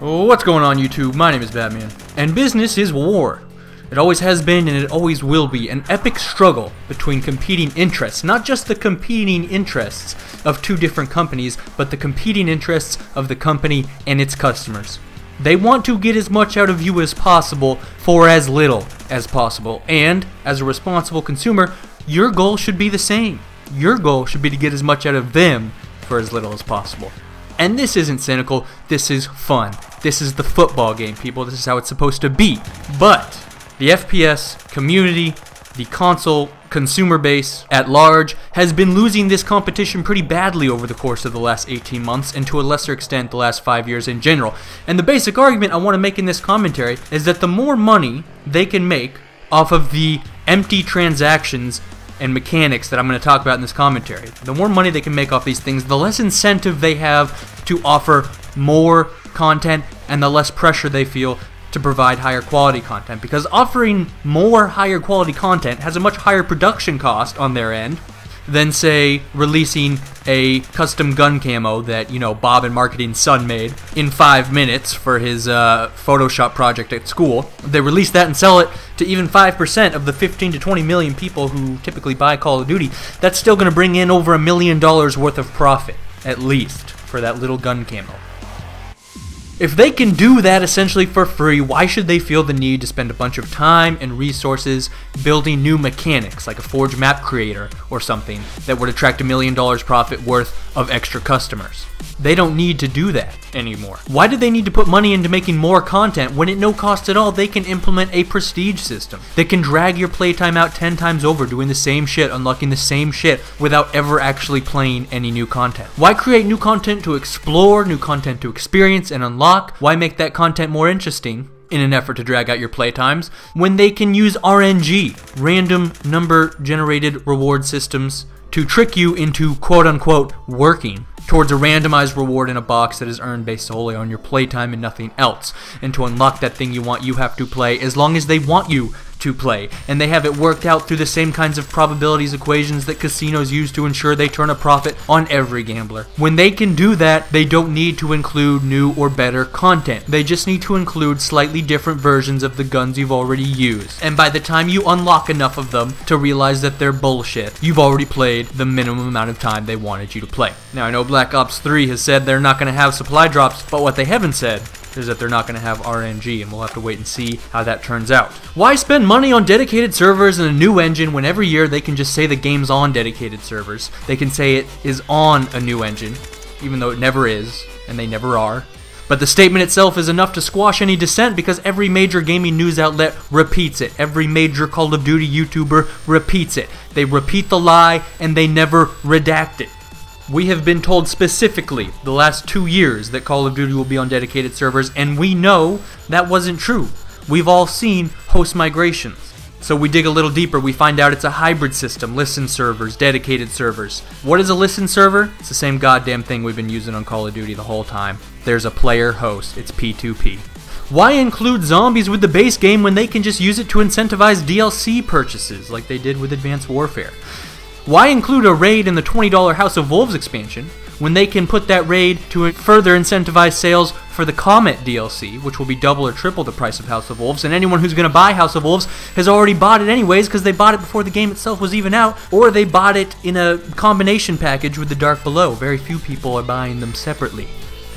What's going on, YouTube? My name is Batman, and business is war. It always has been and it always will be an epic struggle between competing interests, not just the competing interests of two different companies, but the competing interests of the company and its customers. They want to get as much out of you as possible for as little as possible, and as a responsible consumer, your goal should be the same. Your goal should be to get as much out of them for as little as possible. And this isn't cynical, this is fun. This is the football game, people. This is how it's supposed to be. But the FPS community, the console consumer base at large, has been losing this competition pretty badly over the course of the last 18 months, and to a lesser extent the last 5 years in general. And the basic argument I want to make in this commentary is that the more money they can make off of the empty transactions and mechanics that I'm going to talk about in this commentary, the more money they can make off these things, the less incentive they have to offer more content and the less pressure they feel to provide higher quality content, because offering more higher quality content has a much higher production cost on their end than, say, releasing a custom gun camo that, you know, Bob in marketing's son made in 5 minutes for his Photoshop project at school. They release that and sell it to even 5% of the 15 to 20 million people who typically buy Call of Duty. That's still going to bring in over $1 million worth of profit, at least, for that little gun camo. If they can do that essentially for free, why should they feel the need to spend a bunch of time and resources building new mechanics like a Forge map creator or something that would attract $1 million profit worth of extra customers? They don't need to do that anymore. Why do they need to put money into making more content when at no cost at all they can implement a prestige system that can drag your playtime out 10 times over doing the same shit, unlocking the same shit without ever actually playing any new content? Why create new content to explore, new content to experience and unlock? Why make that content more interesting in an effort to drag out your playtimes when they can use RNG, random number generated reward systems, to trick you into quote-unquote working towards a randomized reward in a box that is earned based solely on your playtime and nothing else? And to unlock that thing you want, you have to play as long as they want you to play, and they have it worked out through the same kinds of probabilities equations that casinos use to ensure they turn a profit on every gambler. When they can do that, they don't need to include new or better content. They just need to include slightly different versions of the guns you've already used. And by the time you unlock enough of them to realize that they're bullshit, you've already played the minimum amount of time they wanted you to play. Now, I know Black Ops 3 has said they're not going to have supply drops, but what they haven't said is that they're not going to have RNG, and we'll have to wait and see how that turns out. Why spend money on dedicated servers and a new engine when every year they can just say the game's on dedicated servers? They can say it is on a new engine, even though it never is, and they never are. But the statement itself is enough to squash any dissent, because every major gaming news outlet repeats it. Every major Call of Duty YouTuber repeats it. They repeat the lie, and they never redact it. We have been told specifically the last 2 years that Call of Duty will be on dedicated servers, and we know that wasn't true. We've all seen host migrations. So we dig a little deeper, we find out it's a hybrid system, listen servers, dedicated servers. What is a listen server? It's the same goddamn thing we've been using on Call of Duty the whole time. There's a player host, it's P2P. Why include zombies with the base game when they can just use it to incentivize DLC purchases like they did with Advanced Warfare? Why include a raid in the $20 House of Wolves expansion when they can put that raid to further incentivize sales for the Comet DLC, which will be double or triple the price of House of Wolves, and anyone who's going to buy House of Wolves has already bought it anyways because they bought it before the game itself was even out, or they bought it in a combination package with the Dark Below. Very few people are buying them separately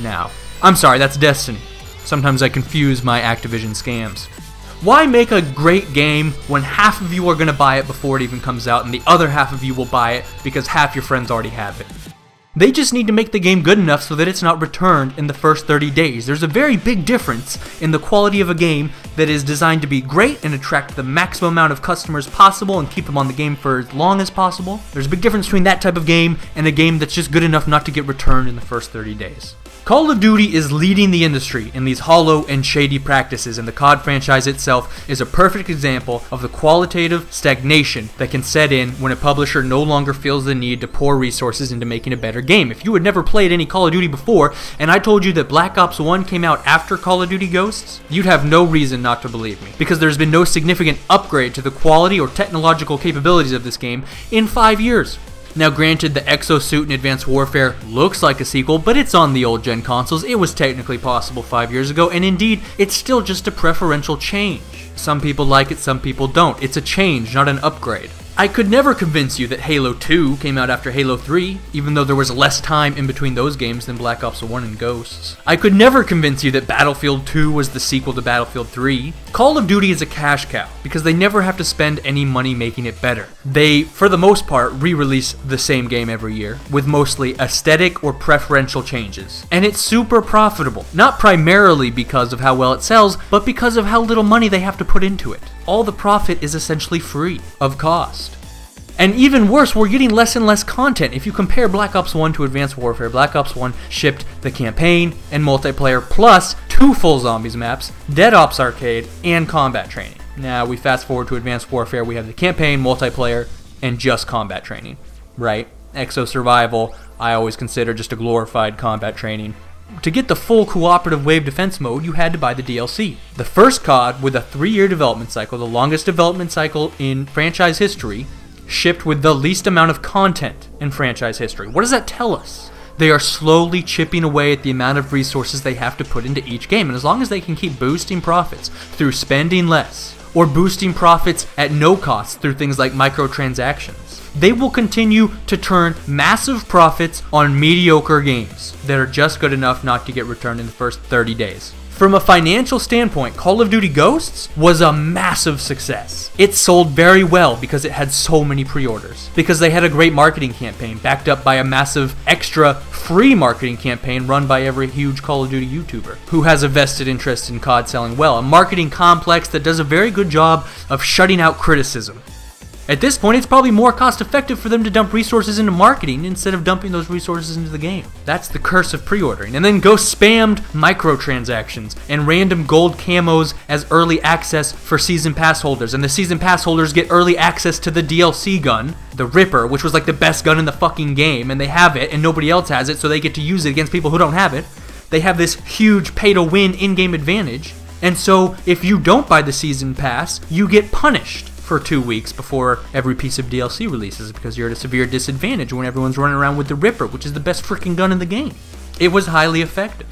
now. I'm sorry, that's Destiny. Sometimes I confuse my Activision scams. Why make a great game when half of you are going to buy it before it even comes out and the other half of you will buy it because half your friends already have it? They just need to make the game good enough so that it's not returned in the first 30 days. There's a very big difference in the quality of a game that is designed to be great and attract the maximum amount of customers possible and keep them on the game for as long as possible. There's a big difference between that type of game and a game that's just good enough not to get returned in the first 30 days. Call of Duty is leading the industry in these hollow and shady practices, and the COD franchise itself is a perfect example of the qualitative stagnation that can set in when a publisher no longer feels the need to pour resources into making a better game. If you had never played any Call of Duty before, and I told you that Black Ops 1 came out after Call of Duty Ghosts, you'd have no reason not to believe me, because there's been no significant upgrade to the quality or technological capabilities of this game in 5 years. Now granted, the Exosuit in Advanced Warfare looks like a sequel, but it's on the old gen consoles. It was technically possible 5 years ago, and indeed, it's still just a preferential change. Some people like it, some people don't. It's a change, not an upgrade. I could never convince you that Halo 2 came out after Halo 3, even though there was less time in between those games than Black Ops 1 and Ghosts. I could never convince you that Battlefield 2 was the sequel to Battlefield 3. Call of Duty is a cash cow, because they never have to spend any money making it better. They, for the most part, re-release the same game every year, with mostly aesthetic or preferential changes. And it's super profitable, not primarily because of how well it sells, but because of how little money they have to put into it. All the profit is essentially free of cost. And even worse, we're getting less and less content. If you compare Black Ops 1 to Advanced Warfare, Black Ops 1 shipped the campaign and multiplayer plus 2 full Zombies maps, Dead Ops Arcade, and combat training. Now we fast forward to Advanced Warfare, we have the campaign, multiplayer, and just combat training, right? Exo Survival, I always consider just a glorified combat training. To get the full cooperative wave defense mode, you had to buy the DLC. The first COD, with a 3-year development cycle, the longest development cycle in franchise history, shipped with the least amount of content in franchise history. What does that tell us? They are slowly chipping away at the amount of resources they have to put into each game, and as long as they can keep boosting profits through spending less, or boosting profits at no cost through things like microtransactions, they will continue to turn massive profits on mediocre games that are just good enough not to get returned in the first 30 days. From a financial standpoint, Call of Duty Ghosts was a massive success. It sold very well because it had so many pre-orders, because they had a great marketing campaign backed up by a massive extra free marketing campaign run by every huge Call of Duty YouTuber who has a vested interest in COD selling well, a marketing complex that does a very good job of shutting out criticism. At this point, it's probably more cost effective for them to dump resources into marketing instead of dumping those resources into the game. That's the curse of pre-ordering. And then Ghost spammed microtransactions and random gold camos as early access for Season Pass holders. And the Season Pass holders get early access to the DLC gun, the Ripper, which was like the best gun in the fucking game. And they have it and nobody else has it, so they get to use it against people who don't have it. They have this huge pay-to-win in-game advantage. And so if you don't buy the Season Pass, you get punished for 2 weeks before every piece of DLC releases, because you're at a severe disadvantage when everyone's running around with the Ripper, which is the best freaking gun in the game. It was highly effective.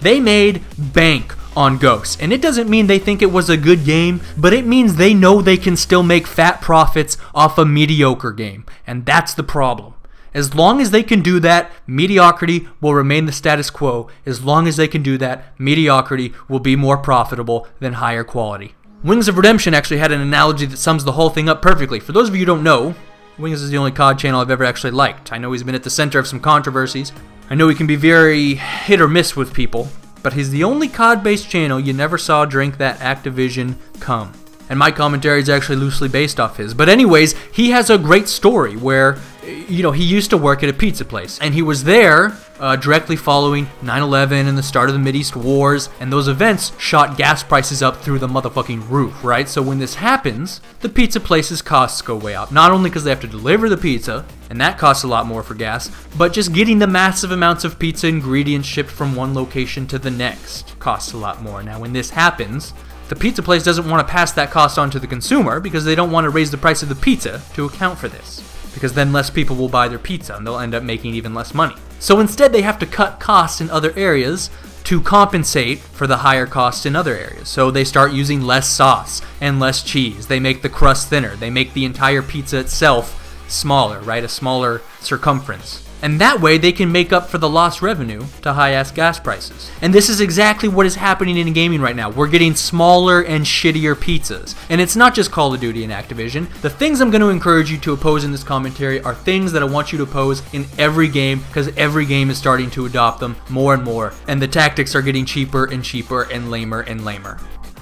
They made bank on Ghosts, and it doesn't mean they think it was a good game, but it means they know they can still make fat profits off a mediocre game, and that's the problem. As long as they can do that, mediocrity will remain the status quo. As long as they can do that, mediocrity will be more profitable than higher quality. Wings of Redemption actually had an analogy that sums the whole thing up perfectly. For those of you who don't know, Wings is the only COD channel I've ever actually liked. I know he's been at the center of some controversies. I know he can be very hit or miss with people, but he's the only COD-based channel you never saw drink that Activision cum. And my commentary is actually loosely based off his. But anyways, he has a great story where, you know, he used to work at a pizza place, and he was there directly following 9/11 and the start of the Mideast Wars, and those events shot gas prices up through the motherfucking roof, right? So when this happens, the pizza place's costs go way up. Not only because they have to deliver the pizza, and that costs a lot more for gas, but just getting the massive amounts of pizza ingredients shipped from one location to the next costs a lot more. Now when this happens, the pizza place doesn't want to pass that cost on to the consumer because they don't want to raise the price of the pizza to account for this, because then less people will buy their pizza and they'll end up making even less money. So instead they have to cut costs in other areas to compensate for the higher costs in other areas. So they start using less sauce and less cheese. They make the crust thinner. They make the entire pizza itself smaller, right? A smaller circumference. And that way they can make up for the lost revenue to high-ass gas prices. And this is exactly what is happening in gaming right now. We're getting smaller and shittier pizzas. And it's not just Call of Duty and Activision. The things I'm going to encourage you to oppose in this commentary are things that I want you to oppose in every game, because every game is starting to adopt them more and more. And the tactics are getting cheaper and cheaper and lamer and lamer.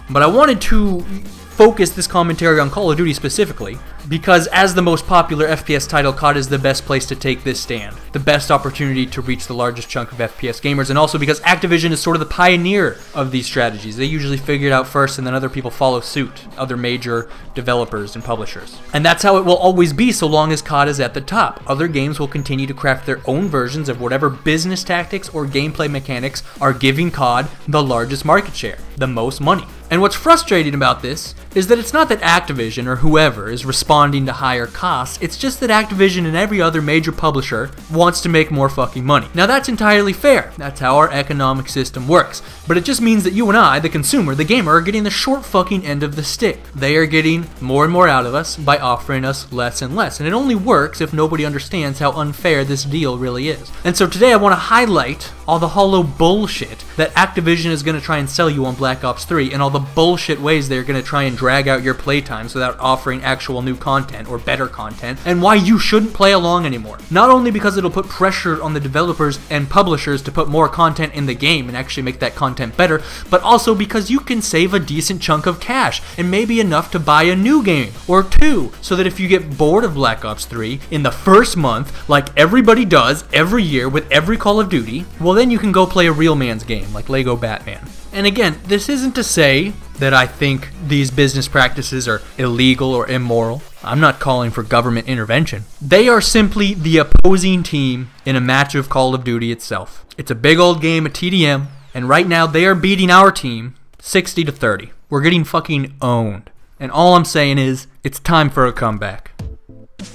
But I wanted to focus this commentary on Call of Duty specifically, because as the most popular FPS title, COD is the best place to take this stand. The best opportunity to reach the largest chunk of FPS gamers, and also because Activision is sort of the pioneer of these strategies. They usually figure it out first and then other people follow suit, other major developers and publishers. And that's how it will always be so long as COD is at the top. Other games will continue to craft their own versions of whatever business tactics or gameplay mechanics are giving COD the largest market share, the most money. And what's frustrating about this is that it's not that Activision or whoever is responding to higher costs, it's just that Activision and every other major publisher wants to make more fucking money. Now that's entirely fair, that's how our economic system works, but it just means that you and I, the consumer, the gamer, are getting the short fucking end of the stick. They are getting more and more out of us by offering us less and less, and it only works if nobody understands how unfair this deal really is. And so today I want to highlight all the hollow bullshit that Activision is going to try and sell you on Black Ops 3, and all the bullshit ways they're going to try and drag out your playtimes without offering actual new content or better content, and why you shouldn't play along anymore. Not only because it'll put pressure on the developers and publishers to put more content in the game and actually make that content better, but also because you can save a decent chunk of cash, and maybe enough to buy a new game or two, so that if you get bored of Black Ops 3 in the first month, like everybody does every year with every Call of Duty, well then you can go play a real man's game like Lego Batman. And again, this isn't to say that I think these business practices are illegal or immoral. I'm not calling for government intervention. They are simply the opposing team in a match of Call of Duty itself. It's a big old game of TDM, and right now they are beating our team 60-30. We're getting fucking owned. And all I'm saying is, it's time for a comeback.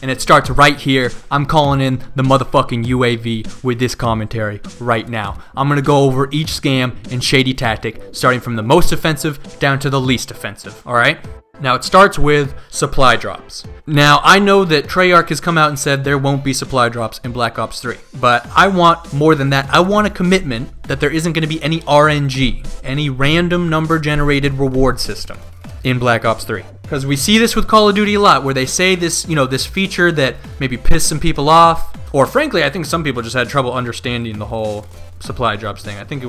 And it starts right here. I'm calling in the motherfucking UAV with this commentary right now. I'm going to go over each scam and shady tactic, starting from the most offensive down to the least offensive, alright? Now it starts with supply drops. Now I know that Treyarch has come out and said there won't be supply drops in Black Ops 3, but I want more than that. I want a commitment that there isn't going to be any RNG, any random number generated reward system in Black Ops 3. Because we see this with Call of Duty a lot, where they say this, this feature that maybe pissed some people off, or frankly, I think some people just had trouble understanding the whole supply drops thing. I think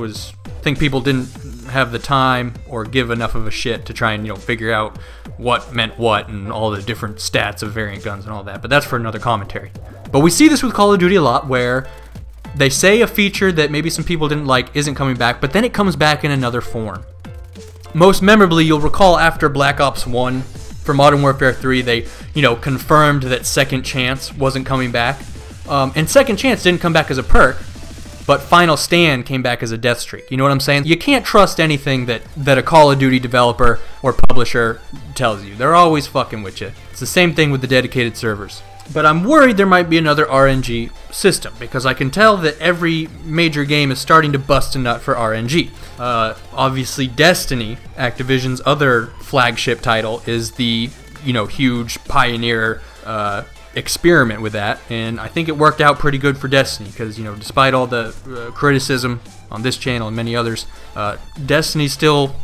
people didn't have the time or give enough of a shit to try and, figure out what meant what and all the different stats of variant guns and all that, but that's for another commentary. But we see this with Call of Duty a lot, where they say a feature that maybe some people didn't like isn't coming back, but then it comes back in another form. Most memorably, you'll recall after Black Ops 1 for Modern Warfare 3, they, confirmed that Second Chance wasn't coming back. And Second Chance didn't come back as a perk, but Final Stand came back as a death streak. You know what I'm saying? You can't trust anything that a Call of Duty developer or publisher tells you. They're always fucking with you. It's the same thing with the dedicated servers. But I'm worried there might be another RNG system, because I can tell that every major game is starting to bust a nut for RNG. Obviously Destiny, Activision's other flagship title, is the, huge pioneer experiment with that, and I think it worked out pretty good for Destiny, because, despite all the criticism on this channel and many others, Destiny still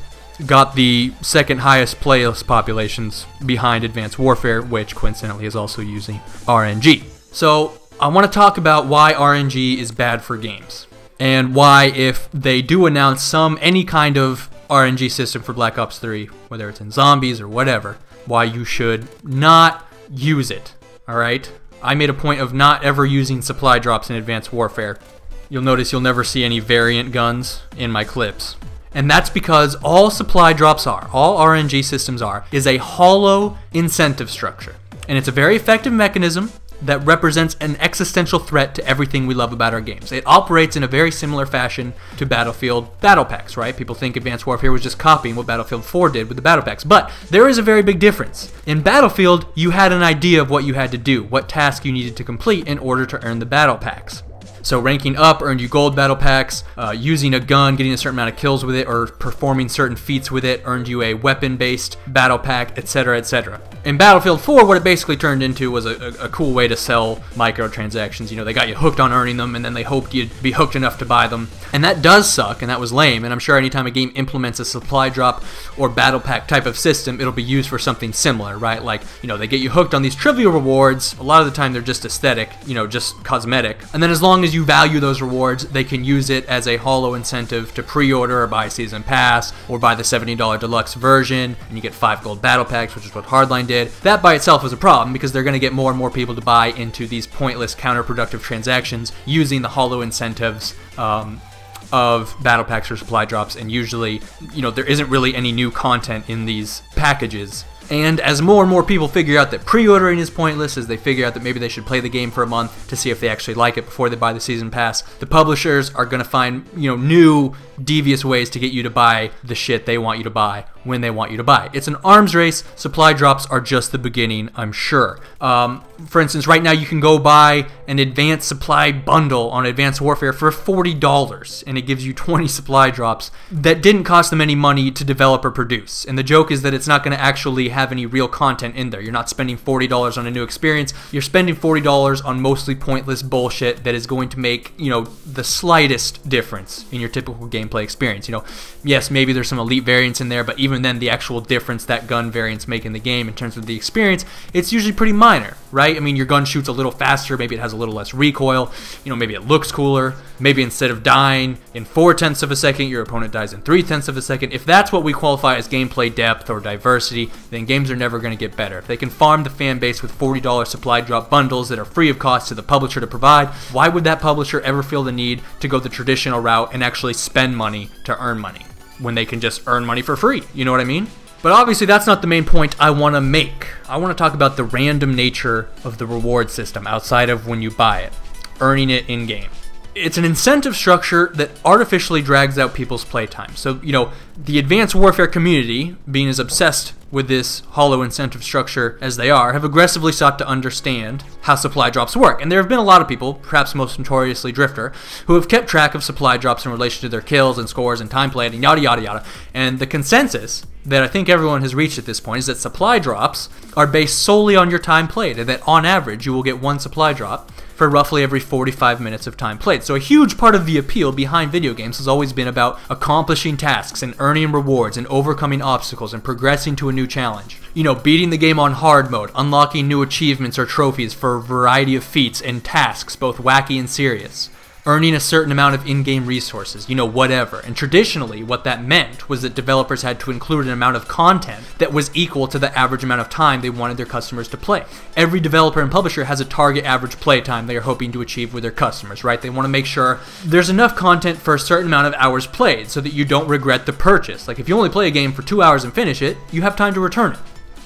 got the second highest playlist populations behind Advanced Warfare, which coincidentally is also using RNG. So I want to talk about why RNG is bad for games, and why if they do announce any kind of RNG system for Black Ops 3, whether it's in zombies or whatever, why you should not use it, alright? I made a point of not ever using supply drops in Advanced Warfare. You'll notice you'll never see any variant guns in my clips. And that's because all supply drops are, all RNG systems are, is a hollow incentive structure. And it's a very effective mechanism that represents an existential threat to everything we love about our games. It operates in a very similar fashion to Battlefield battle packs, right? People think Advanced Warfare was just copying what Battlefield 4 did with the battle packs, but there is a very big difference. In Battlefield, you had an idea of what you had to do, what task you needed to complete in order to earn the battle packs. So ranking up earned you gold battle packs, using a gun, getting a certain amount of kills with it, or performing certain feats with it earned you a weapon-based battle pack, etc., etc. In Battlefield 4, what it basically turned into was a cool way to sell microtransactions. They got you hooked on earning them, and then they hoped you'd be hooked enough to buy them. And that does suck, and that was lame, and I'm sure anytime a game implements a supply drop or battle pack type of system, it'll be used for something similar, right? Like, they get you hooked on these trivial rewards. A lot of the time they're just aesthetic, just cosmetic. And then as long as you value those rewards, they can use it as a hollow incentive to pre-order or buy Season Pass, or buy the $70 deluxe version, and you get 5 gold battle packs, which is what Hardline did. That by itself is a problem, because they're going to get more and more people to buy into these pointless counterproductive transactions using the hollow incentives of battle packs or supply drops, and usually, there isn't really any new content in these packages. And as more and more people figure out that pre-ordering is pointless, as they figure out that maybe they should play the game for a month to see if they actually like it before they buy the Season Pass, the publishers are going to find, new devious ways to get you to buy the shit they want you to buy when they want you to buy. It's an arms race. Supply drops are just the beginning, I'm sure. For instance, right now you can go buy an advanced supply bundle on Advanced Warfare for $40, and it gives you 20 supply drops that didn't cost them any money to develop or produce. And the joke is that it's not going to actually have any real content in there. You're not spending $40 on a new experience. You're spending $40 on mostly pointless bullshit that is going to make, you know, the slightest difference in your typical gameplay experience. You know, yes, maybe there's some elite variants in there, but even then, the actual difference that gun variants make in the game in terms of the experience, it's usually pretty minor, right? I mean, your gun shoots a little faster, maybe it has a little less recoil, you know, maybe it looks cooler, maybe instead of dying in 0.4 of a second, your opponent dies in 0.3 of a second. If that's what we qualify as gameplay depth or diversity, then games are never going to get better. If they can farm the fan base with $40 supply drop bundles that are free of cost to the publisher to provide, why would that publisher ever feel the need to go the traditional route and actually spend money to earn money when they can just earn money for free? You know what I mean? But obviously that's not the main point I want to make. I want to talk about the random nature of the reward system outside of when you buy it, earning it in-game. It's an incentive structure that artificially drags out people's playtime. So, you know, the Advanced Warfare community, being as obsessed with this hollow incentive structure as they are, have aggressively sought to understand how supply drops work. And there have been a lot of people, perhaps most notoriously Drifter, who have kept track of supply drops in relation to their kills and scores and time played and yada yada yada. And the consensus that I think everyone has reached at this point is that supply drops are based solely on your time played, and that on average you will get one supply drop for roughly every 45 minutes of time played. So a huge part of the appeal behind video games has always been about accomplishing tasks and earning rewards and overcoming obstacles and progressing to a new challenge. You know, beating the game on hard mode, unlocking new achievements or trophies for a variety of feats and tasks, both wacky and serious. Earning a certain amount of in-game resources, you know, whatever. And traditionally, what that meant was that developers had to include an amount of content that was equal to the average amount of time they wanted their customers to play. Every developer and publisher has a target average play time they are hoping to achieve with their customers, right? They want to make sure there's enough content for a certain amount of hours played so that you don't regret the purchase. Like, if you only play a game for 2 hours and finish it, you have time to return it.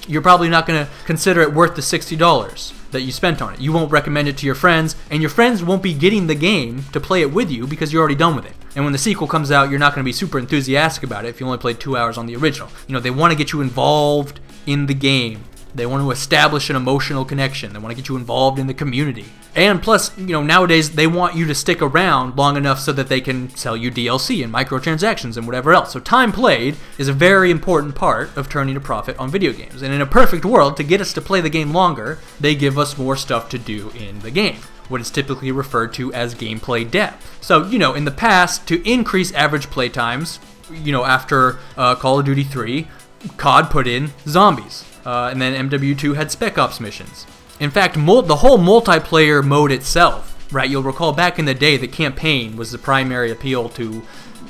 You're probably not going to consider it worth the $60 that you spent on it. You won't recommend it to your friends, and your friends won't be getting the game to play it with you because you're already done with it. And when the sequel comes out, you're not going to be super enthusiastic about it if you only played 2 hours on the original. You know, they want to get you involved in the game. They want to establish an emotional connection. They want to get you involved in the community. And plus, you know, nowadays they want you to stick around long enough so that they can sell you DLC and microtransactions and whatever else. So time played is a very important part of turning a profit on video games. And in a perfect world, to get us to play the game longer, they give us more stuff to do in the game, what is typically referred to as gameplay depth. So, you know, in the past, to increase average play times, you know, after Call of Duty 3, COD put in zombies. And then MW2 had Spec Ops missions. In fact, the whole multiplayer mode itself, right? You'll recall back in the day, the campaign was the primary appeal to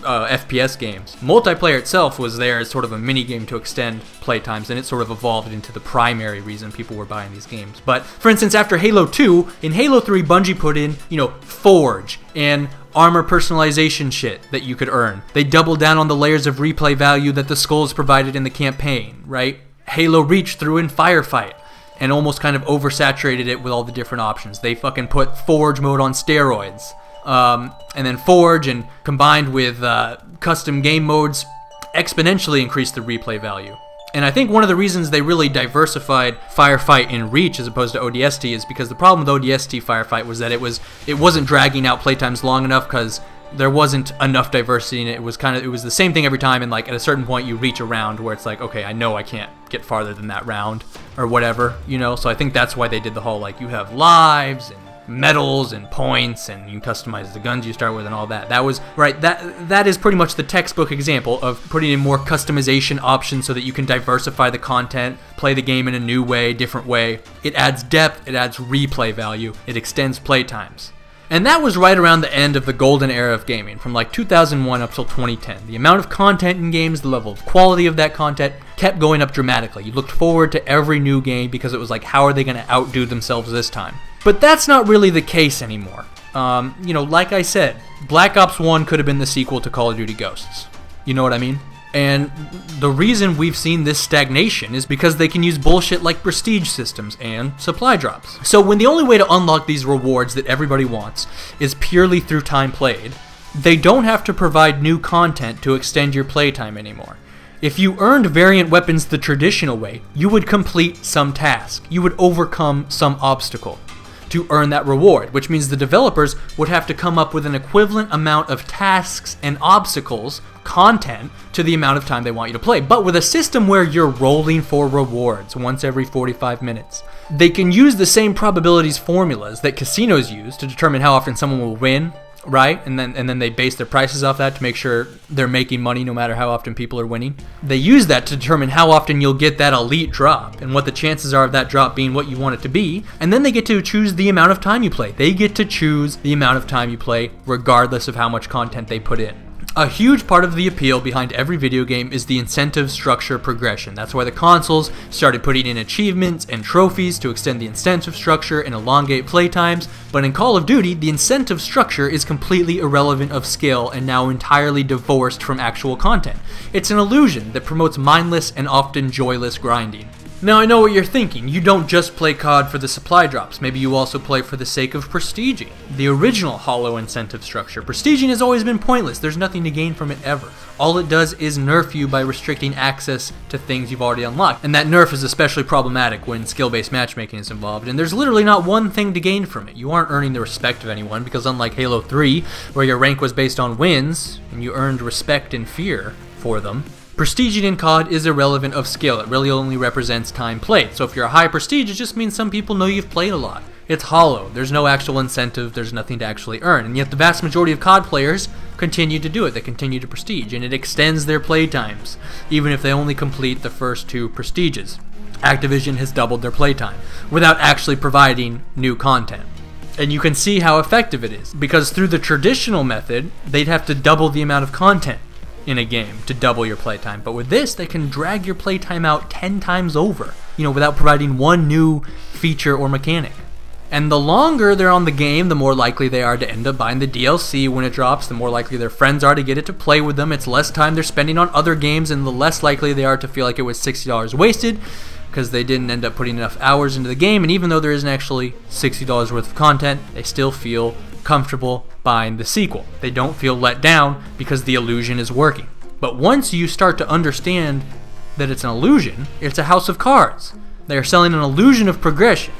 FPS games. Multiplayer itself was there as sort of a mini game to extend playtimes, and it sort of evolved into the primary reason people were buying these games. But for instance, after Halo 2, in Halo 3, Bungie put in, you know, Forge and armor personalization shit that you could earn. They doubled down on the layers of replay value that the skulls provided in the campaign, right? Halo Reach threw in Firefight and almost kind of oversaturated it with all the different options. They fucking put Forge mode on steroids. And then Forge, and combined with custom game modes, exponentially increased the replay value. And I think one of the reasons they really diversified Firefight and Reach as opposed to ODST is because the problem with ODST Firefight was that it wasn't dragging out playtimes long enough because there wasn't enough diversity in it. It was the same thing every time, and like at a certain point you reach a round where it's like, okay, I know I can't get farther than that round or whatever, you know. So I think that's why they did the whole, like, you have lives and medals and points, and you can customize the guns you start with and all that. That was right. That is pretty much the textbook example of putting in more customization options so that you can diversify the content, play the game in a new way, different way. It adds depth, it adds replay value, it extends play times. And that was right around the end of the golden era of gaming, from like 2001 up till 2010. The amount of content in games, the level of quality of that content kept going up dramatically. You looked forward to every new game because it was like, how are they going to outdo themselves this time? But that's not really the case anymore. You know, like I said, Black Ops 1 could have been the sequel to Call of Duty Ghosts. You know what I mean? And the reason we've seen this stagnation is because they can use bullshit like prestige systems and supply drops. So when the only way to unlock these rewards that everybody wants is purely through time played, they don't have to provide new content to extend your playtime anymore. If you earned variant weapons the traditional way, you would complete some task. You would overcome some obstacle to earn that reward, which means the developers would have to come up with an equivalent amount of tasks and obstacles, content, to the amount of time they want you to play, but with a system where you're rolling for rewards once every 45 minutes. They can use the same probabilities formulas that casinos use to determine how often someone will win, right? And then they base their prices off that to make sure they're making money no matter how often people are winning. They use that to determine how often you'll get that elite drop and what the chances are of that drop being what you want it to be. And then they get to choose the amount of time you play. They get to choose the amount of time you play regardless of how much content they put in. A huge part of the appeal behind every video game is the incentive structure progression. That's why the consoles started putting in achievements and trophies to extend the incentive structure and elongate playtimes. But in Call of Duty, the incentive structure is completely irrelevant of skill and now entirely divorced from actual content. It's an illusion that promotes mindless and often joyless grinding. Now I know what you're thinking, you don't just play COD for the supply drops, maybe you also play for the sake of prestiging. The original hollow incentive structure. Prestiging has always been pointless, there's nothing to gain from it ever. All it does is nerf you by restricting access to things you've already unlocked. And that nerf is especially problematic when skill-based matchmaking is involved, and there's literally not one thing to gain from it. You aren't earning the respect of anyone, because unlike Halo 3, where your rank was based on wins, and you earned respect and fear for them, prestiging in COD is irrelevant of skill. It really only represents time played. So if you're a high prestige, it just means some people know you've played a lot. It's hollow. There's no actual incentive. There's nothing to actually earn. And yet the vast majority of COD players continue to do it. They continue to prestige. And it extends their play times, even if they only complete the first 2 prestiges. Activision has doubled their playtime without actually providing new content. And you can see how effective it is. Because through the traditional method, they'd have to double the amount of content in a game to double your playtime. But with this, they can drag your playtime out 10 times over, without providing one new feature or mechanic. And the longer they're on the game, the more likely they are to end up buying the DLC when it drops, the more likely their friends are to get it to play with them. It's less time they're spending on other games, and the less likely they are to feel like it was $60 wasted because they didn't end up putting enough hours into the game. And even though there isn't actually $60 worth of content, they still feel comfortable buying the sequel. They don't feel let down because the illusion is working. But once you start to understand that it's an illusion, it's a house of cards. They are selling an illusion of progression.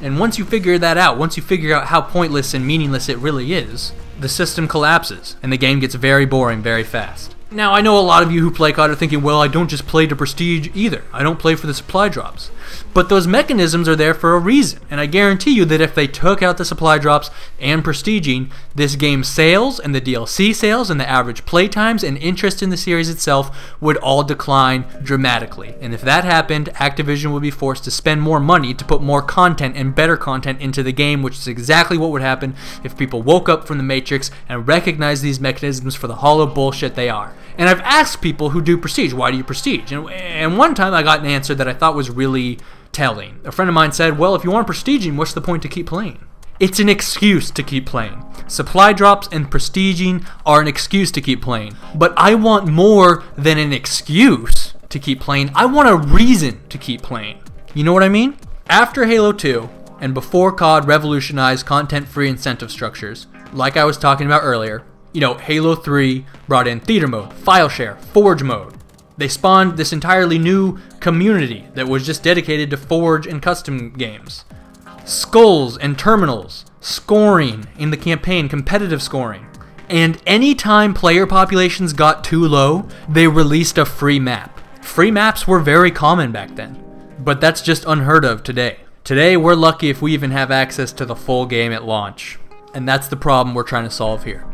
And once you figure that out, once you figure out how pointless and meaningless it really is, the system collapses and the game gets very boring very fast. Now, I know a lot of you who play COD are thinking, well, I don't just play to prestige either. I don't play for the supply drops. But those mechanisms are there for a reason, and I guarantee you that if they took out the supply drops and prestiging, this game's sales and the DLC sales and the average play times and interest in the series itself would all decline dramatically. And if that happened, Activision would be forced to spend more money to put more content and better content into the game, which is exactly what would happen if people woke up from the Matrix and recognized these mechanisms for the hollow bullshit they are. And I've asked people who do prestige, why do you prestige? And one time I got an answer that I thought was really telling. A friend of mine said, well, if you aren't prestiging, what's the point to keep playing? It's an excuse to keep playing. Supply drops and prestiging are an excuse to keep playing. But I want more than an excuse to keep playing. I want a reason to keep playing. You know what I mean? After Halo 2, and before COD revolutionized content-free incentive structures, like I was talking about earlier, Halo 3 brought in theater mode, file share, forge mode. They spawned this entirely new community that was just dedicated to forge and custom games. Skulls and terminals, scoring in the campaign, competitive scoring. And anytime player populations got too low, they released a free map. Free maps were very common back then, but that's just unheard of today. Today, we're lucky if we even have access to the full game at launch. And that's the problem we're trying to solve here.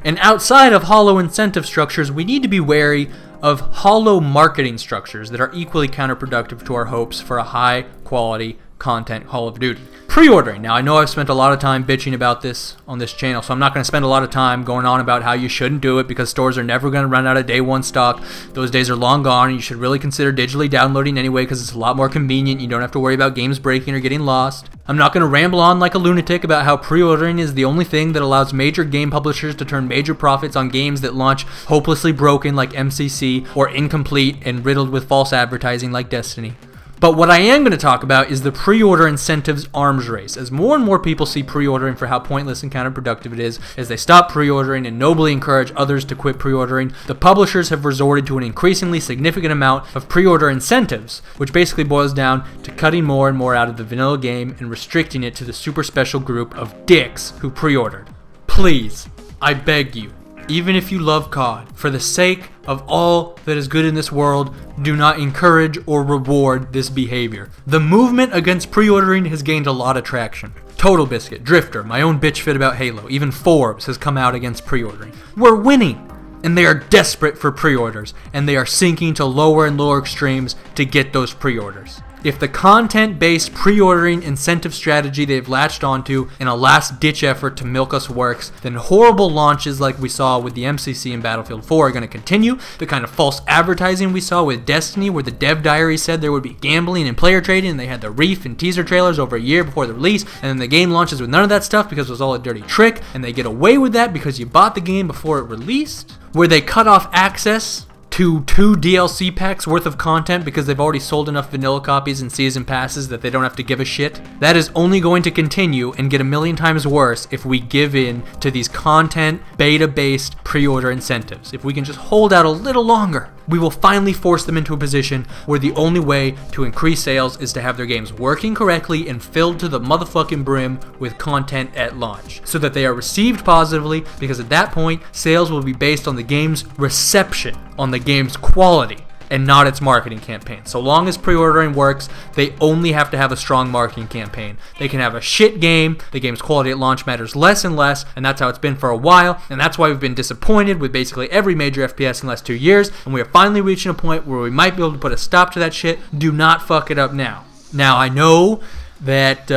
And outside of hollow incentive structures, we need to be wary of hollow marketing structures that are equally counterproductive to our hopes for a high-quality content Call of Duty. Pre-ordering. Now, I know I've spent a lot of time bitching about this on this channel, so I'm not going to spend a lot of time going on about how you shouldn't do it because stores are never going to run out of day one stock. Those days are long gone, and you should really consider digitally downloading anyway because it's a lot more convenient. You don't have to worry about games breaking or getting lost. I'm not going to ramble on like a lunatic about how pre-ordering is the only thing that allows major game publishers to turn major profits on games that launch hopelessly broken like MCC or incomplete and riddled with false advertising like Destiny. But what I am going to talk about is the pre-order incentives arms race. As more and more people see pre-ordering for how pointless and counterproductive it is, as they stop pre-ordering and nobly encourage others to quit pre-ordering, the publishers have resorted to an increasingly significant amount of pre-order incentives, which basically boils down to cutting more and more out of the vanilla game and restricting it to the super special group of dicks who pre-ordered. Please, I beg you, even if you love COD, for the sake of all that is good in this world, do not encourage or reward this behavior. The movement against pre-ordering has gained a lot of traction. Total Biscuit, Drifter, my own bitch fit about Halo, even Forbes has come out against pre-ordering. We're winning! And they are desperate for pre-orders, and they are sinking to lower and lower extremes to get those pre-orders. If the content-based pre-ordering incentive strategy they've latched onto in a last-ditch effort to milk us works, then horrible launches like we saw with the MCC and Battlefield 4 are going to continue. The kind of false advertising we saw with Destiny, where the dev diary said there would be gambling and player trading, and they had the Reef and teaser trailers over a year before the release, and then the game launches with none of that stuff because it was all a dirty trick, and they get away with that because you bought the game before it released, where they cut off access to 2 DLC packs worth of content because they've already sold enough vanilla copies and season passes that they don't have to give a shit. That is only going to continue and get a million times worse if we give in to these content beta-based pre-order incentives. If we can just hold out a little longer, we will finally force them into a position where the only way to increase sales is to have their games working correctly and filled to the motherfucking brim with content at launch, so that they are received positively, because at that point, sales will be based on the game's reception, on the game's quality, and not its marketing campaign. So long as pre-ordering works, they only have to have a strong marketing campaign. They can have a shit game, the game's quality at launch matters less and less, and that's how it's been for a while, and that's why we've been disappointed with basically every major FPS in the last 2 years, and we are finally reaching a point where we might be able to put a stop to that shit. Do not fuck it up now. Now, I know that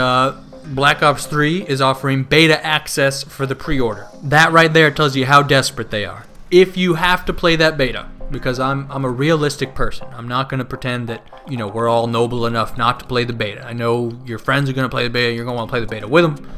Black Ops 3 is offering beta access for the pre-order. That right there tells you how desperate they are. If you have to play that beta, because I'm a realistic person. I'm not going to pretend that, you know, we're all noble enough not to play the beta. I know your friends are going to play the beta, you're going to want to play the beta with them.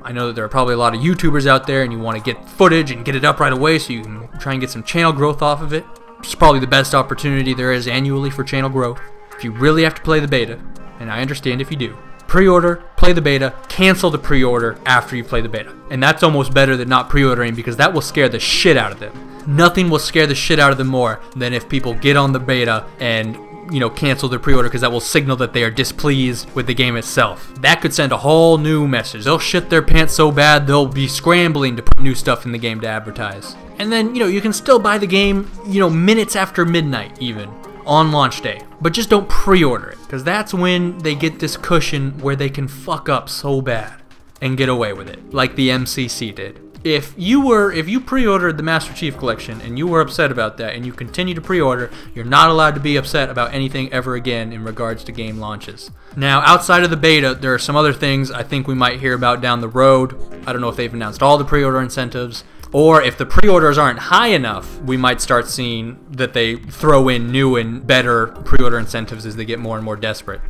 I know that there are probably a lot of YouTubers out there and you want to get footage and get it up right away so you can try and get some channel growth off of it. It's probably the best opportunity there is annually for channel growth. If you really have to play the beta, and I understand if you do, pre-order, play the beta, cancel the pre-order after you play the beta. And that's almost better than not pre-ordering, because that will scare the shit out of them. Nothing will scare the shit out of them more than if people get on the beta and, you know, cancel their pre-order, because that will signal that they are displeased with the game itself. That could send a whole new message. They'll shit their pants so bad they'll be scrambling to put new stuff in the game to advertise. And then, you know, you can still buy the game, you know, minutes after midnight even, on launch day. But just don't pre-order it, because that's when they get this cushion where they can fuck up so bad and get away with it, like the MCC did. If you pre-ordered the Master Chief Collection and you were upset about that and you continue to pre-order, you're not allowed to be upset about anything ever again in regards to game launches. Now, outside of the beta, there are some other things I think we might hear about down the road. I don't know if they've announced all the pre-order incentives, or if the pre-orders aren't high enough, we might start seeing that they throw in new and better pre-order incentives as they get more and more desperate,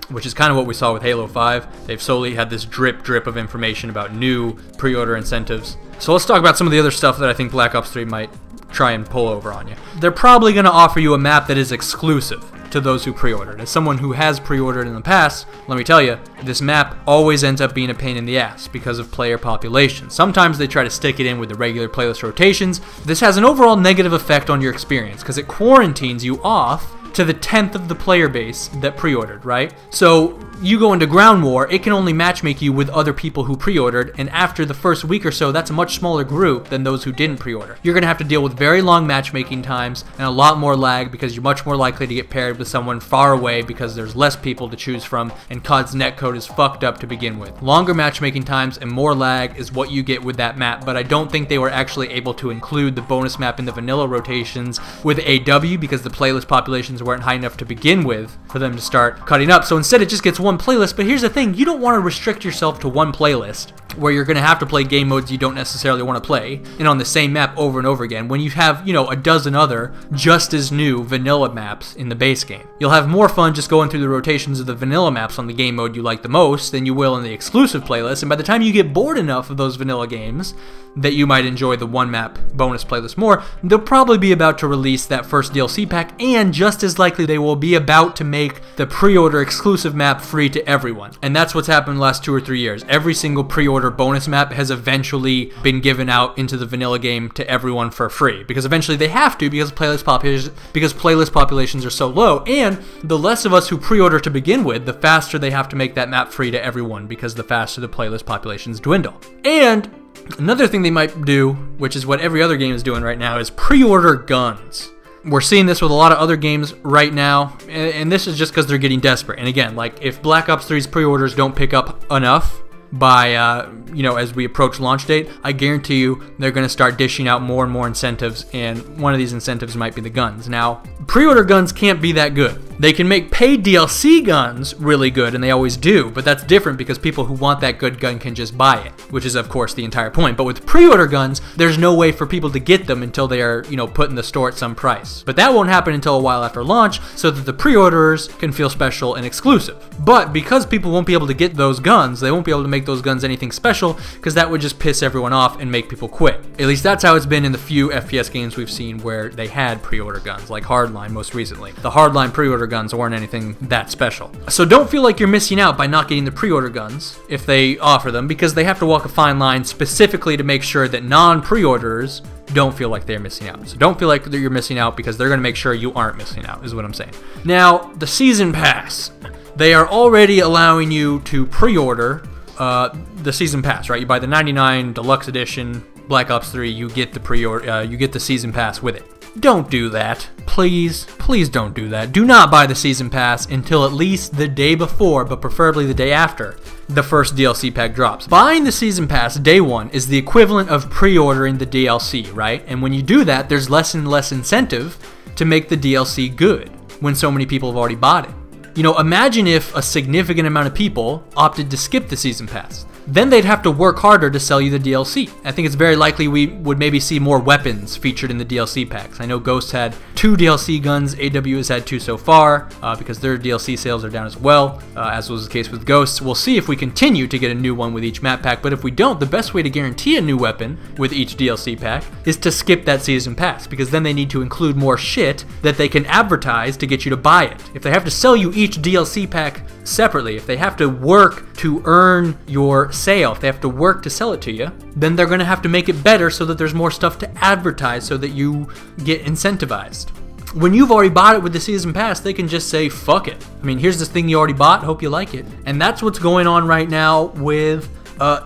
which is kind of what we saw with Halo 5. They've slowly had this drip of information about new pre-order incentives. So let's talk about some of the other stuff that I think Black Ops 3 might try and pull over on you. They're probably going to offer you a map that is exclusive to those who pre-ordered. As someone who has pre-ordered in the past, let me tell you, this map always ends up being a pain in the ass because of player population. Sometimes they try to stick it in with the regular playlist rotations. This has an overall negative effect on your experience because it quarantines you off to the 10th of the player base that pre-ordered, right? So you go into Ground War, it can only matchmake you with other people who pre-ordered, and after the first week or so, that's a much smaller group than those who didn't pre-order. You're going to have to deal with very long matchmaking times and a lot more lag because you're much more likely to get paired with someone far away because there's less people to choose from and COD's netcode is fucked up to begin with. Longer matchmaking times and more lag is what you get with that map, but I don't think they were actually able to include the bonus map in the vanilla rotations with AW because the playlist populations weren't high enough to begin with for them to start cutting up. So instead it just gets one playlist, but here's the thing, you don't want to restrict yourself to one playlist where you're going to have to play game modes you don't necessarily want to play, and on the same map over and over again, when you have, you know, a dozen other just as new vanilla maps in the base game. You'll have more fun just going through the rotations of the vanilla maps on the game mode you like the most than you will in the exclusive playlist, and by the time you get bored enough of those vanilla games that you might enjoy the one map bonus playlist more, they'll probably be about to release that first DLC pack, and just as likely they will be about to make the pre-order exclusive map free to everyone. And that's what's happened the last 2 or 3 years. Every single pre-order bonus map has eventually been given out into the vanilla game to everyone for free, because eventually they have to, because playlist populations are so low, and the less of us who pre-order to begin with, the faster they have to make that map free to everyone, because the faster the playlist populations dwindle. And another thing they might do, which is what every other game is doing right now, is pre-order guns. We're seeing this with a lot of other games right now, and this is just because they're getting desperate. And again, like, if Black Ops 3's pre-orders don't pick up enough by, you know, as we approach launch date, I guarantee you they're going to start dishing out more and more incentives, and one of these incentives might be the guns. Now, pre-order guns can't be that good. They can make paid DLC guns really good, and they always do, but that's different because people who want that good gun can just buy it, which is of course the entire point. But with pre-order guns, there's no way for people to get them until they are, you know, put in the store at some price. But that won't happen until a while after launch, so that the pre-orderers can feel special and exclusive. But because people won't be able to get those guns, they won't be able to make those guns anything special, because that would just piss everyone off and make people quit. At least that's how it's been in the few FPS games we've seen where they had pre-order guns, like Hardline most recently. The Hardline pre-order guns weren't anything that special. So don't feel like you're missing out by not getting the pre-order guns if they offer them, because they have to walk a fine line specifically to make sure that non-pre-orders don't feel like they're missing out. So don't feel like you're missing out, because they're going to make sure you aren't missing out, is what I'm saying. Now, the Season Pass. They are already allowing you to pre-order the Season Pass, right? You buy the 99 Deluxe Edition Black Ops 3, you get the pre-order, you get the Season Pass with it. Don't do that. Please, please don't do that. Do not buy the Season Pass until at least the day before, but preferably the day after, the first DLC pack drops. Buying the Season Pass day one is the equivalent of pre-ordering the DLC, right? And when you do that, there's less and less incentive to make the DLC good when so many people have already bought it. You know, imagine if a significant amount of people opted to skip the Season Pass. Then they'd have to work harder to sell you the DLC. I think it's very likely we would maybe see more weapons featured in the DLC packs. I know Ghost had 2 DLC guns, AW has had 2 so far, because their DLC sales are down as well, as was the case with Ghosts. We'll see if we continue to get a new one with each map pack, but if we don't, the best way to guarantee a new weapon with each DLC pack is to skip that Season Pass, because then they need to include more shit that they can advertise to get you to buy it. If they have to sell you each DLC pack separately, if they have to work to earn your sale, if they have to work to sell it to you, then they're going to have to make it better so that there's more stuff to advertise so that you get incentivized. When you've already bought it with the Season Pass, they can just say, fuck it. I mean, here's this thing you already bought, hope you like it. And that's what's going on right now with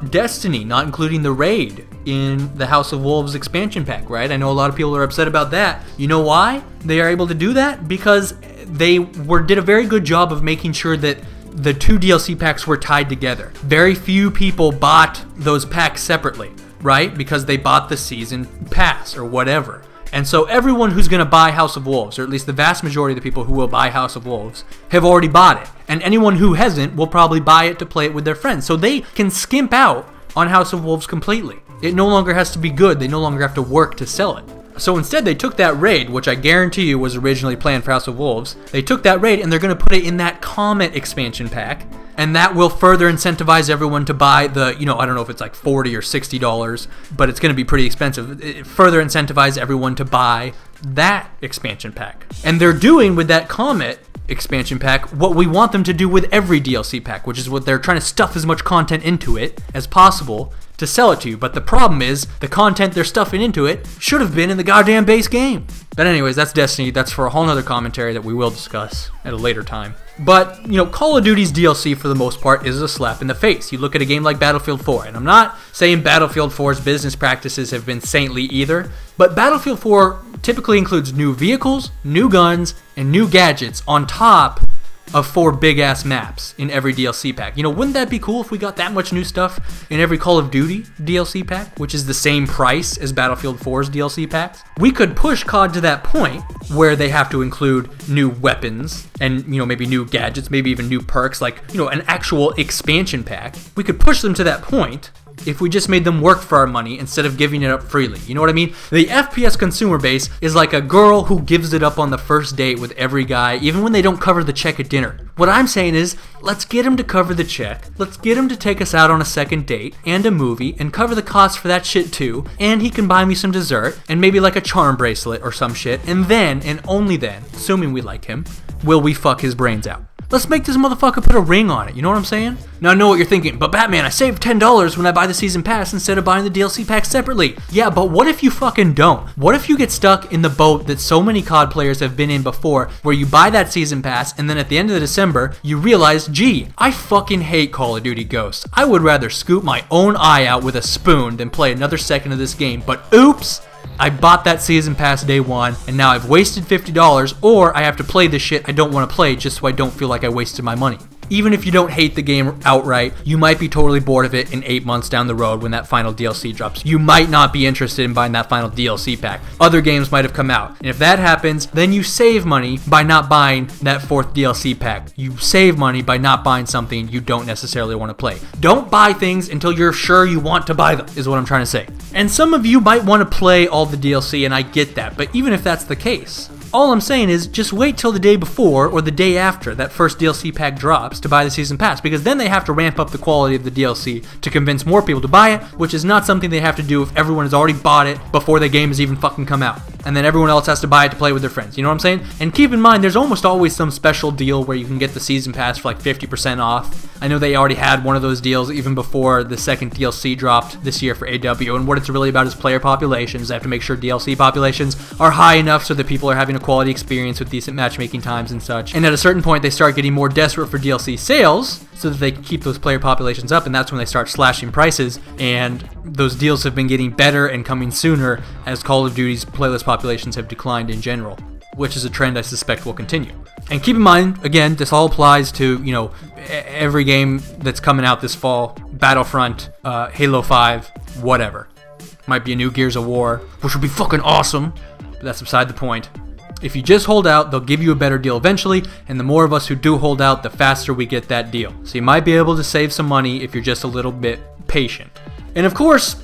Destiny, not including the raid in the House of Wolves expansion pack, right? I know a lot of people are upset about that. You know why they are able to do that? Because they did a very good job of making sure that the 2 DLC packs were tied together. Very few people bought those packs separately, right? Because they bought the Season Pass or whatever. And so everyone who's going to buy House of Wolves, or at least the vast majority of the people who will buy House of Wolves, have already bought it. And anyone who hasn't will probably buy it to play it with their friends. So they can skimp out on House of Wolves completely. It no longer has to be good. They no longer have to work to sell it. So instead, they took that raid, which I guarantee you was originally planned for House of Wolves. They took that raid and they're going to put it in that Comet expansion pack. And that will further incentivize everyone to buy the, you know, I don't know if it's like $40 or $60, but it's going to be pretty expensive. It further incentivize everyone to buy that expansion pack. And they're doing with that Comet expansion pack what we want them to do with every DLC pack, which is what they're trying to stuff as much content into it as possible to sell it to you. But the problem is the content they're stuffing into it should have been in the goddamn base game. But anyways, that's Destiny. That's for a whole nother commentary that we will discuss at a later time. But, you know, Call of Duty's DLC for the most part is a slap in the face. You look at a game like Battlefield 4, and I'm not saying Battlefield 4's business practices have been saintly either, but Battlefield 4 typically includes new vehicles, new guns, and new gadgets on top of 4 big-ass maps in every DLC pack. You know, wouldn't that be cool if we got that much new stuff in every Call of Duty DLC pack, which is the same price as Battlefield 4's DLC packs? We could push COD to that point where they have to include new weapons and, you know, maybe new gadgets, maybe even new perks, like, you know, an actual expansion pack. We could push them to that point if we just made them work for our money instead of giving it up freely. You know what I mean? The FPS consumer base is like a girl who gives it up on the first date with every guy, even when they don't cover the check at dinner. What I'm saying is, let's get him to cover the check, let's get him to take us out on a second date and a movie and cover the cost for that shit too, and he can buy me some dessert and maybe like a charm bracelet or some shit, and then, and only then, assuming we like him, will we fuck his brains out. Let's make this motherfucker put a ring on it, you know what I'm saying? Now I know what you're thinking, but Batman, I saved $10 when I buy the season pass instead of buying the DLC pack separately. Yeah, but what if you fucking don't? What if you get stuck in the boat that so many COD players have been in before, where you buy that season pass and then at the end of December, you realize, gee, I fucking hate Call of Duty Ghosts. I would rather scoop my own eye out with a spoon than play another second of this game, but oops! I bought that season pass day one, and now I've wasted $50, or I have to play this shit I don't want to play just so I don't feel like I wasted my money. Even if you don't hate the game outright, you might be totally bored of it in 8 months down the road when that final DLC drops. You might not be interested in buying that final DLC pack. Other games might have come out. And if that happens, then you save money by not buying that 4th DLC pack. You save money by not buying something you don't necessarily want to play. Don't buy things until you're sure you want to buy them, is what I'm trying to say. And some of you might want to play all the DLC, and I get that, but even if that's the case, all I'm saying is just wait till the day before or the day after that first DLC pack drops to buy the season pass, because then they have to ramp up the quality of the DLC to convince more people to buy it, which is not something they have to do if everyone has already bought it before the game has even fucking come out. And then everyone else has to buy it to play with their friends, you know what I'm saying? And keep in mind, there's almost always some special deal where you can get the season pass for like 50% off. I know they already had one of those deals even before the second DLC dropped this year for AW, and what it's really about is player populations. They have to make sure DLC populations are high enough so that people are having a quality experience with decent matchmaking times and such. And at a certain point, they start getting more desperate for DLC sales so that they can keep those player populations up, and that's when they start slashing prices, and those deals have been getting better and coming sooner as Call of Duty's playlist populations have declined in general, which is a trend I suspect will continue. And keep in mind, again, this all applies to, you know, every game that's coming out this fall. Battlefront, Halo 5, whatever. Might be a new Gears of War, which would be fucking awesome, but that's beside the point. If you just hold out, they'll give you a better deal eventually, and the more of us who do hold out, the faster we get that deal. So you might be able to save some money if you're just a little bit patient. And of course,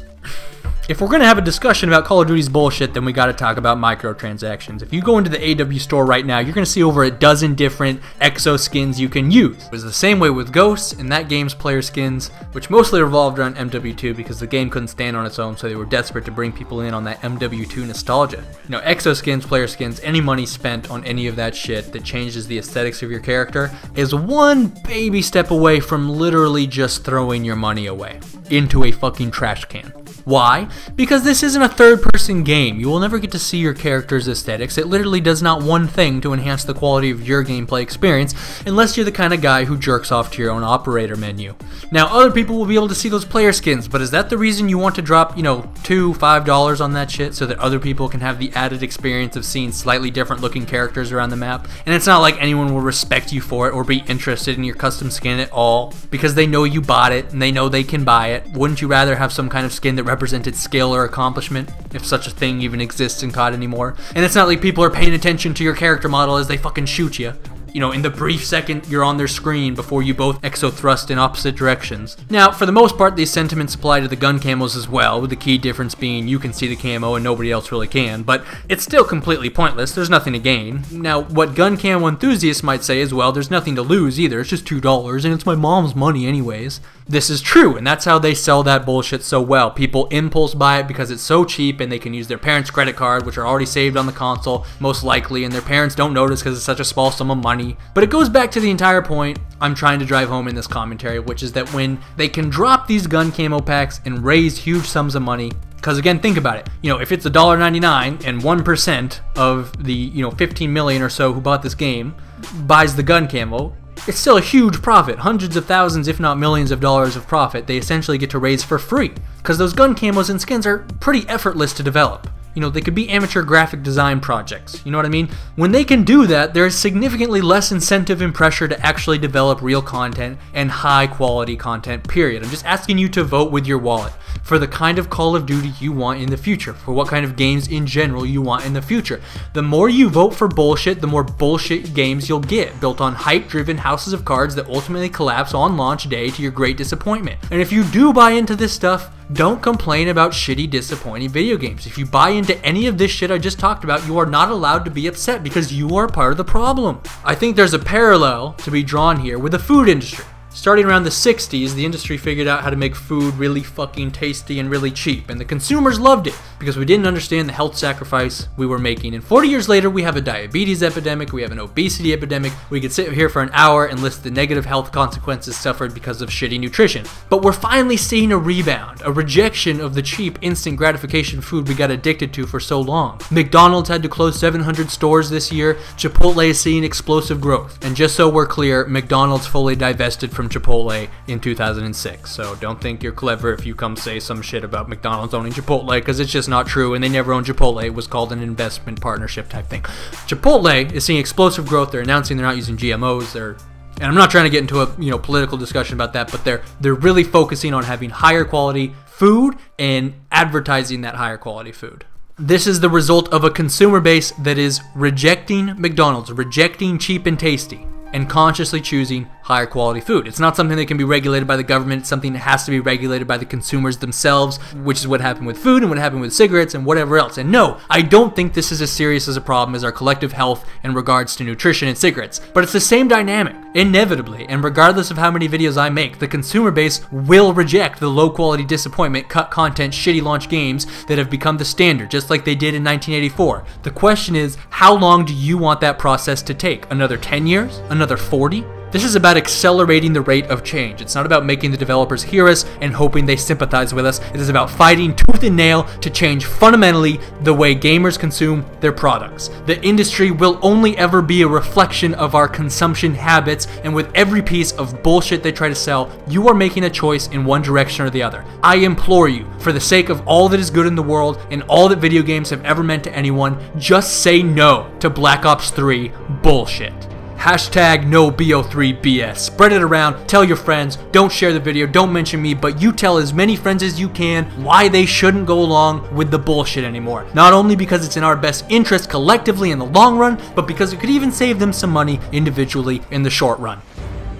if we're going to have a discussion about Call of Duty's bullshit, then we got to talk about microtransactions. If you go into the AW store right now, you're going to see over a dozen different EXO skins you can use. It was the same way with Ghosts and that game's player skins, which mostly revolved around MW2 because the game couldn't stand on its own, so they were desperate to bring people in on that MW2 nostalgia. You know, EXO skins, player skins, any money spent on any of that shit that changes the aesthetics of your character is one baby step away from literally just throwing your money away into a fucking trash can. Why? Because this isn't a third-person game. You will never get to see your character's aesthetics. It literally does not one thing to enhance the quality of your gameplay experience, unless you're the kind of guy who jerks off to your own operator menu. Now, other people will be able to see those player skins, but is that the reason you want to drop, you know, $2, $5 on that shit so that other people can have the added experience of seeing slightly different looking characters around the map? And it's not like anyone will respect you for it or be interested in your custom skin at all, because they know you bought it and they know they can buy it. Wouldn't you rather have some kind of skin that represented skill or accomplishment, if such a thing even exists in COD anymore? And it's not like people are paying attention to your character model as they fucking shoot you, you know, in the brief second you're on their screen before you both exo-thrust in opposite directions. Now, for the most part, these sentiments apply to the gun camos as well, with the key difference being you can see the camo and nobody else really can, but it's still completely pointless. There's nothing to gain. Now, what gun camo enthusiasts might say is, well, there's nothing to lose either. It's just $2 and it's my mom's money anyways. This is true, and that's how they sell that bullshit so well. People impulse buy it because it's so cheap and they can use their parents' credit card, which are already saved on the console, most likely, and their parents don't notice because it's such a small sum of money. But it goes back to the entire point I'm trying to drive home in this commentary, which is that when they can drop these gun camo packs and raise huge sums of money, because again, think about it, you know, if it's $1.99 and 1% of the, you know, 15 million or so who bought this game buys the gun camo, it's still a huge profit. Hundreds of thousands, if not millions of dollars of profit they essentially get to raise for free, because those gun camos and skins are pretty effortless to develop. You know, they could be amateur graphic design projects. You know what I mean? When they can do that, there is significantly less incentive and pressure to actually develop real content and high quality content, period. I'm just asking you to vote with your wallet for the kind of Call of Duty you want in the future, for what kind of games in general you want in the future. The more you vote for bullshit, the more bullshit games you'll get, built on hype-driven houses of cards that ultimately collapse on launch day to your great disappointment. And if you do buy into this stuff, don't complain about shitty, disappointing video games. If you buy into any of this shit I just talked about, you are not allowed to be upset because you are part of the problem. I think there's a parallel to be drawn here with the food industry. Starting around the 60s, the industry figured out how to make food really fucking tasty and really cheap, and the consumers loved it because we didn't understand the health sacrifice we were making. And 40 years later, we have a diabetes epidemic, we have an obesity epidemic. We could sit here for an hour and list the negative health consequences suffered because of shitty nutrition. But we're finally seeing a rebound, a rejection of the cheap, instant gratification food we got addicted to for so long. McDonald's had to close 700 stores this year. Chipotle is seeing explosive growth. And just so we're clear, McDonald's fully divested from Chipotle in 2006, so don't think you're clever if you come say some shit about McDonald's owning Chipotle, because it's just not true, and they never owned Chipotle. It was called an investment partnership type thing. Chipotle is seeing explosive growth. They're announcing they're not using GMOs. And I'm not trying to get into a political discussion about that, but they're really focusing on having higher quality food and advertising that higher quality food. This is the result of a consumer base that is rejecting McDonald's, rejecting cheap and tasty, and consciously choosing higher quality food. It's not something that can be regulated by the government. It's something that has to be regulated by the consumers themselves, which is what happened with food and what happened with cigarettes and whatever else. And no, I don't think this is as serious as a problem as our collective health in regards to nutrition and cigarettes. But it's the same dynamic, inevitably, and regardless of how many videos I make, the consumer base will reject the low quality disappointment, cut content, shitty launch games that have become the standard, just like they did in 1984. The question is, how long do you want that process to take? Another 10 years? Another 40? This is about accelerating the rate of change. It's not about making the developers hear us and hoping they sympathize with us. It is about fighting tooth and nail to change fundamentally the way gamers consume their products. The industry will only ever be a reflection of our consumption habits, and with every piece of bullshit they try to sell, you are making a choice in one direction or the other. I implore you, for the sake of all that is good in the world and all that video games have ever meant to anyone, just say no to Black Ops 3 bullshit. Hashtag no BO3 BS. Spread it around, tell your friends, don't share the video, don't mention me, but you tell as many friends as you can why they shouldn't go along with the bullshit anymore. Not only because it's in our best interest collectively in the long run, but because it could even save them some money individually in the short run.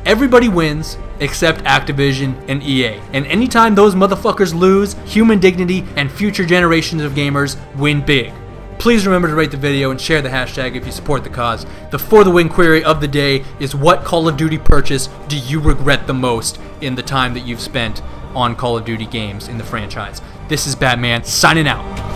Everybody wins except Activision and EA. And anytime those motherfuckers lose, human dignity and future generations of gamers win big. Please remember to rate the video and share the hashtag if you support the cause. The For the Win query of the day is, what Call of Duty purchase do you regret the most in the time that you've spent on Call of Duty games in the franchise? This is Batman, signing out.